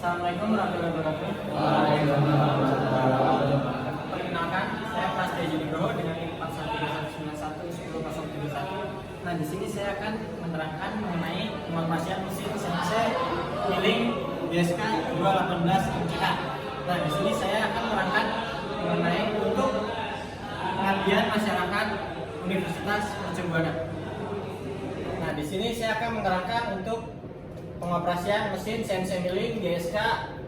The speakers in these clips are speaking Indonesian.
Assalamualaikum warahmatullahi wabarakatuh. Perkenalkan, saya Prasetyo Nugroho dengan NIM 4131911071. Nah, di sini saya akan menerangkan mengenai pengoperasian mesin CNC milling GSK 218 MCH. Nah, di sini saya akan menerangkan mengenai untuk pengabdian masyarakat Universitas Mercu Buana. Nah, di sini saya akan menerangkan untuk pengoperasian mesin CNC milling GSK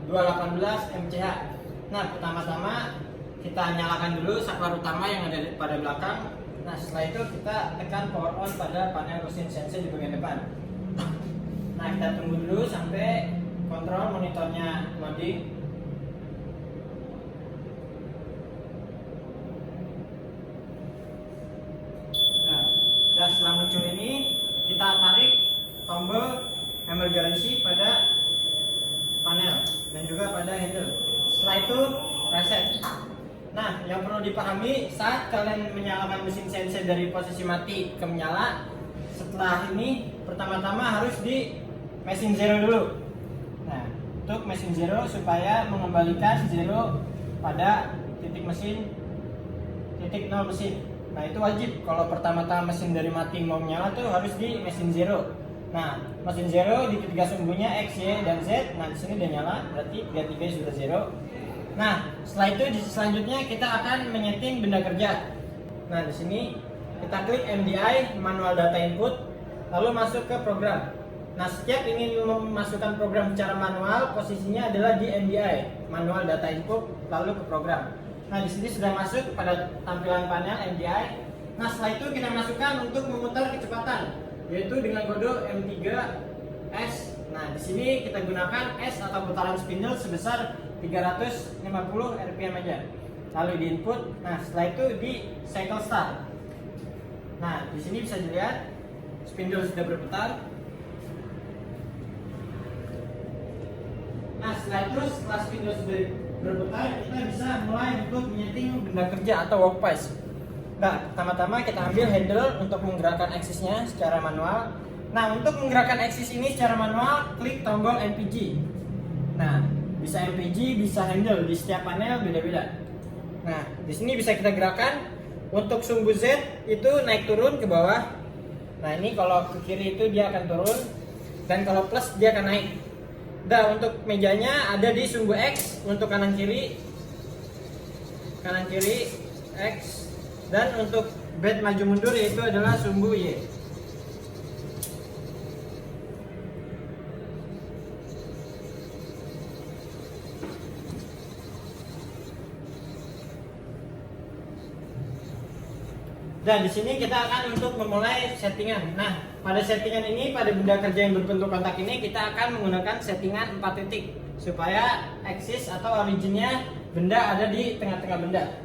218 MCH. Nah, pertama-tama kita nyalakan dulu saklar utama yang ada pada belakang. Nah, setelah itu kita tekan power on pada panel mesin CNC di bagian depan. Nah, kita tunggu dulu sampai kontrol monitornya loading. Nah, setelah muncul ini, kita tarik tombol emergency pada panel dan juga pada handle. Setelah itu reset. Nah, yang perlu dipahami saat kalian menyalakan mesin CNC dari posisi mati ke menyala, setelah ini pertama-tama harus di mesin zero dulu. Nah, untuk mesin zero supaya mengembalikan zero pada titik mesin, titik nol mesin. Nah, itu wajib kalau pertama-tama mesin dari mati mau menyala tuh harus di mesin zero. Nah, mesin zero di ketiga sumbunya X, Y, dan Z. Nah, di sini udah nyala, berarti tiga sudah zero. Nah, setelah itu selanjutnya kita akan menyeting benda kerja. Nah, di sini kita klik MDI manual data input, lalu masuk ke program. Nah, setiap ingin memasukkan program secara manual, posisinya adalah di MDI manual data input, lalu ke program. Nah, di sini sudah masuk pada tampilan panel MDI. Nah, setelah itu kita masukkan untuk memutar kecepatan, yaitu dengan kode M3S. Nah, di sini kita gunakan S atau putaran spindle sebesar 350 rpm aja. Lalu di input. Nah, setelah itu di cycle start. Nah, di sini bisa dilihat spindle sudah berputar. Nah, setelah itu setelah spindle sudah berputar, kita bisa mulai untuk menyeting benda kerja atau workpiece. Nah, pertama-tama kita ambil handle untuk menggerakkan aksisnya secara manual. Nah, untuk menggerakkan aksis ini secara manual, klik tombol MPG. Nah, bisa MPG, bisa handle, di setiap panel beda-beda. Nah, di sini bisa kita gerakan. Untuk sumbu Z itu naik turun ke bawah. Nah, ini kalau ke kiri itu dia akan turun, dan kalau plus dia akan naik. Nah, untuk mejanya ada di sumbu X, untuk kanan kiri X, dan untuk bed maju mundur yaitu adalah sumbu Y. Dan di sini kita akan untuk memulai settingan. Nah, pada settingan ini, pada benda kerja yang berbentuk kotak ini, kita akan menggunakan settingan 4 titik supaya aksis atau originnya benda ada di tengah-tengah benda.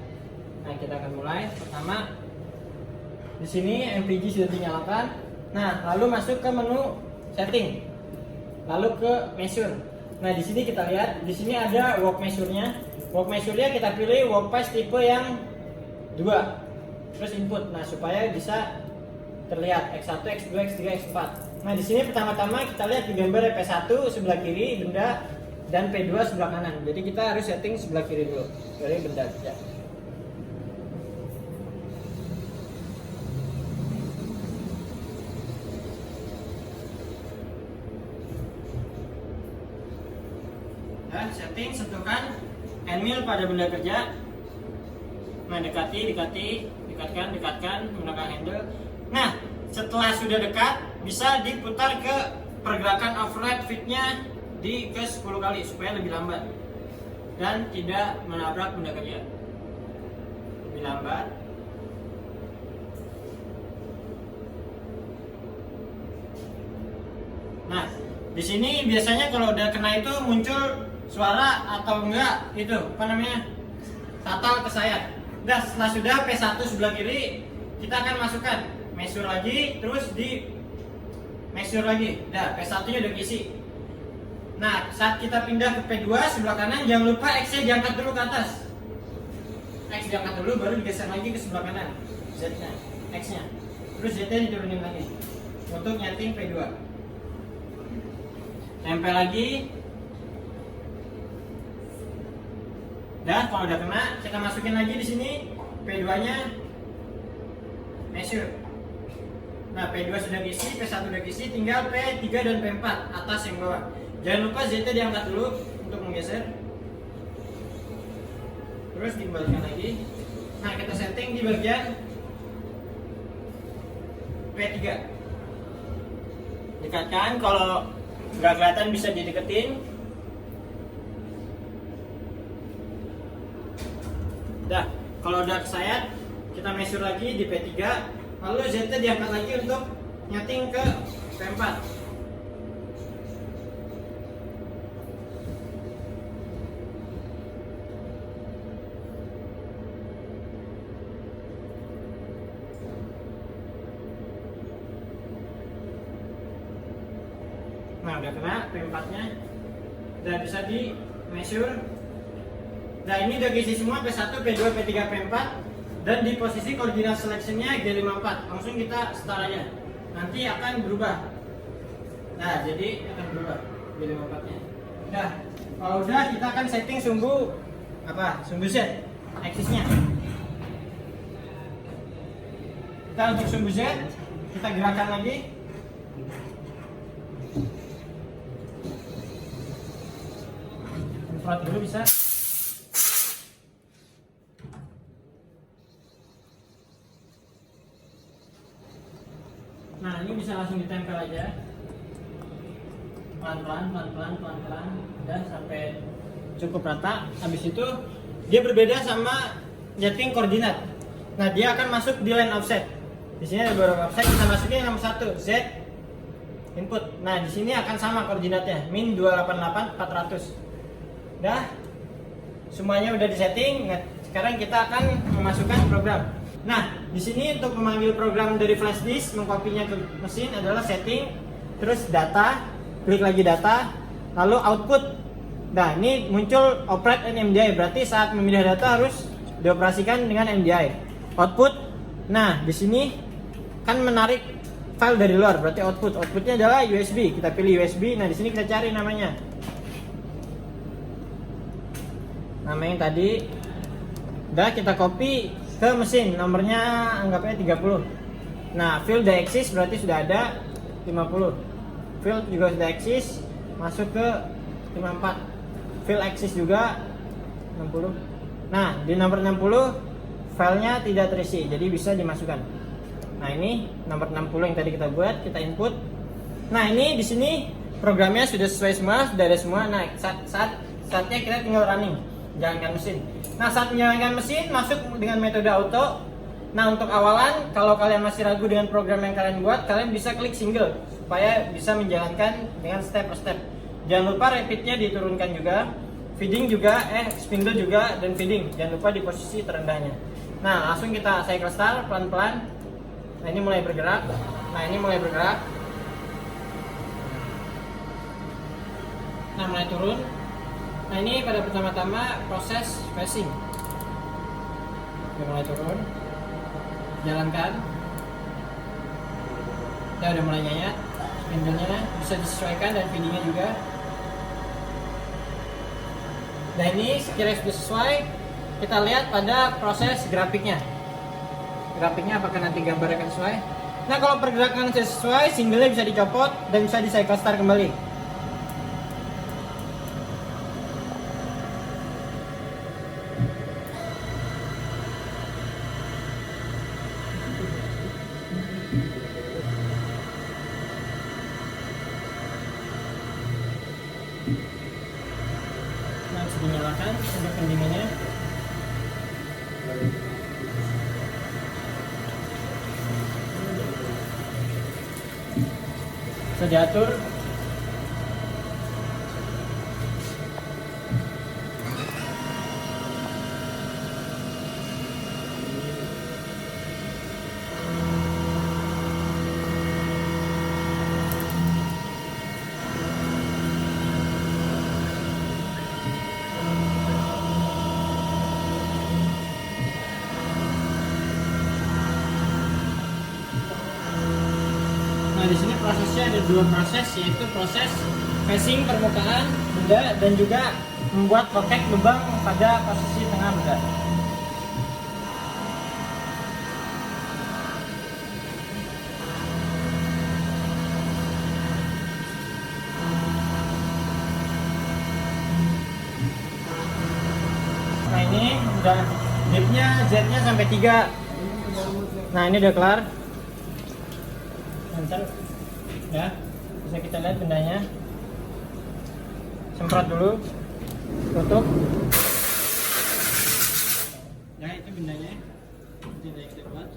Nah, kita akan mulai. Pertama, di sini MPG sudah dinyalakan. Nah, lalu masuk ke menu setting, lalu ke measure. Nah, di sini kita lihat, di sini ada work measure-nya. Work measure-nya kita pilih workpiece tipe yang 2. Terus input, nah supaya bisa terlihat X1, X2, X3, X4. Nah, di sini pertama-tama kita lihat di gambar P1 sebelah kiri benda dan P2 sebelah kanan. Jadi kita harus setting sebelah kiri dulu dari benda kerja. Nah, setting tentukan handmill pada benda kerja. Nah, dekatkan menggunakan handle. Nah, setelah sudah dekat, bisa diputar ke pergerakan override feed-nya ke 10 kali supaya lebih lambat dan tidak menabrak benda kerja. Lebih lambat. Nah, di sini biasanya kalau udah kena itu muncul suara atau enggak itu apa namanya? Tatal ke saya. Nah, setelah sudah P1 sebelah kiri, kita akan masukkan measure lagi, terus di measure lagi. Nah, P1-nya udah isi. Nah, saat kita pindah ke P2 sebelah kanan, jangan lupa X-nya diangkat dulu ke atas. X diangkat dulu, baru digeser lagi ke sebelah kanan. Z-nya, X-nya. Terus Z-nya diturunin lagi. Untuk nyeting P2. Tempel lagi. Dan kalau udah kena, kita masukin lagi di sini P2-nya measure. Nah, P2 sudah diisi, P1 sudah diisi, tinggal P3 dan P4 atas yang bawah. Jangan lupa ZT diangkat dulu untuk menggeser. Terus dikembalikan lagi. Nah, kita setting di bagian P3. Dekatkan, kalau nggak kelihatan bisa dideketin. Dah, kalau udah kesayat, kita measure lagi di P3. Lalu ZT diangkat lagi untuk nyeting ke P4. Nah, udah kena P4-nya. Udah bisa di measure. Nah, ini udah diisi semua P1, P2, P3, P4. Dan di posisi koordinat selection-nya G54. Langsung kita start aja. Nanti akan berubah. Nah, jadi akan berubah G54-nya. Nah, kalau udah kita akan setting sumbu Sumbu Z, aksisnya. Kita untuk sumbu Z, kita gerakan lagi. Infrared dulu bisa. Nah, ini bisa langsung ditempel aja. Pelan-pelan, udah sampai cukup rata. Habis itu dia berbeda sama setting koordinat. Nah, dia akan masuk di line offset. Di sini ada beberapa offset, kita masukin nomor 1 Z input. Nah, di sini akan sama koordinatnya, min 288 400. Udah, semuanya udah disetting. Nah, sekarang kita akan memasukkan program. Nah, di sini untuk memanggil program dari flash disk, mengkopinya ke mesin adalah setting, terus data, klik lagi data, lalu output. Nah, ini muncul operate and MDI, berarti saat memindah data harus dioperasikan dengan MDI. Output. Nah, di sini kan menarik file dari luar, berarti output. Outputnya adalah USB. Kita pilih USB. Nah, di sini kita cari namanya. Nama yang tadi. Udah kita copy ke mesin, nomornya anggapnya 30. Nah, field the axis berarti sudah ada 50. Field juga sudah axis, masuk ke 54. Field axis juga 60. Nah, di nomor 60 filenya tidak terisi, jadi bisa dimasukkan. Nah, ini nomor 60 yang tadi kita buat, kita input. Nah, ini di sini programnya sudah sesuai semua, sudah ada semua. Nah, saatnya kita tinggal running, jalankan mesin. Nah, saat menjalankan mesin masuk dengan metode auto. Nah, untuk awalan kalau kalian masih ragu dengan program yang kalian buat, kalian bisa klik single supaya bisa menjalankan dengan step per step. Jangan lupa repeatnya diturunkan juga, feeding juga, spindle juga, dan feeding. Jangan lupa di posisi terendahnya. Nah, langsung kita cycle start pelan-pelan. Nah, ini mulai bergerak. Nah, ini mulai bergerak. Nah, mulai turun. Nah, ini pada pertama-tama proses phasing. Udah mulai turun. Jalankan. Ya, udah mulai nyayat. Spindle-nya bisa disesuaikan dan feedingnya juga. Nah, ini sekiranya sudah sesuai, kita lihat pada proses grafiknya. Grafiknya apakah nanti gambarnya akan sesuai. Nah, kalau pergerakan sudah sesuai, singlenya bisa dicopot dan bisa di cycle start kembali. Nah, bisa dinyalakan untuk pendinginnya. Bisa diatur. Nah, di sini prosesnya ada dua proses, yaitu proses phasing permukaan benda dan juga membuat pocket lubang pada posisi tengah benda. Nah ini udah dipnya Z-nya sampai 3. Nah ini udah kelar. Mantap. Ya, bisa kita lihat bendanya. Semprot dulu, tutup. Ya itu bendanya. Tidak kita buat.